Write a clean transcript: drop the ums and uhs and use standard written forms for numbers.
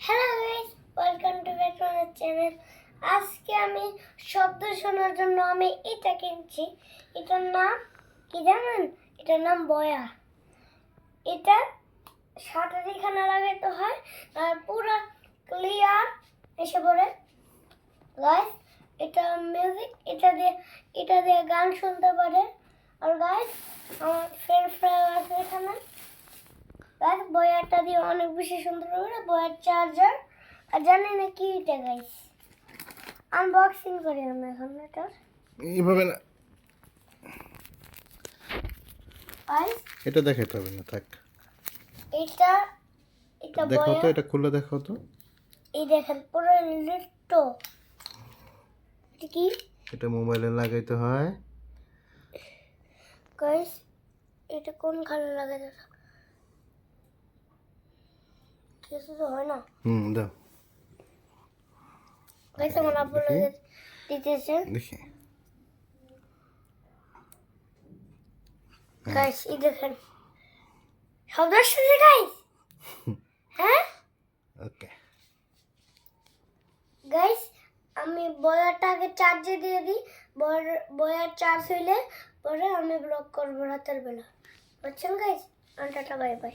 Hello guys, welcome to back to my channel. আজকে আমি শব্দ শোনার জন্য আমি এটা কিনছি। এটার নাম কি জানেন? এটার নাম বয়া। এটা শাটার এখানে লাগাইতে হয় আর পুরো ক্লিয়ার এসে পড়ে। গাইস, এটা মিউজিক, এটা দিয়ে গান শুনতে পারে। আর গাইস, আমার ফ্রেন্ড আছে এখানে। গাইস, বয়ারটা দিয়ে অনেক বেশি সুন্দর করে বয়ার চার্জার। আর জানি না কি এটা গাইস, আনবক্সিং করি আমরা এখন এটা। এইভাবে না, গাইস, এটা দেখাইতে হবে না, থাক। এটা এটা দেখাও তো, বয়ার। এটা খুলে দেখাও তো। এই দেখেন পুরো লিট্টো। এটা কি এটা মোবাইলে লাগাইতে হয়। গাইস? এটা কোন খানে লাগাতে কিছু তো হয় না দাও গাইস। আমার আব্বু দেখি। লাগে দিতেছে দেখি। গাইস। এই দেখেন শব্দ আসছে গাইস। হ্যাঁ ওকে গাইস, আমি বয়ারটা আগে চার্জে দিয়ে দিই। বয়ার চার্জ হইলে পরে আমি ব্লগ করবো রাতের বেলা। বুঝছেন গাইস? Tata, bye bye.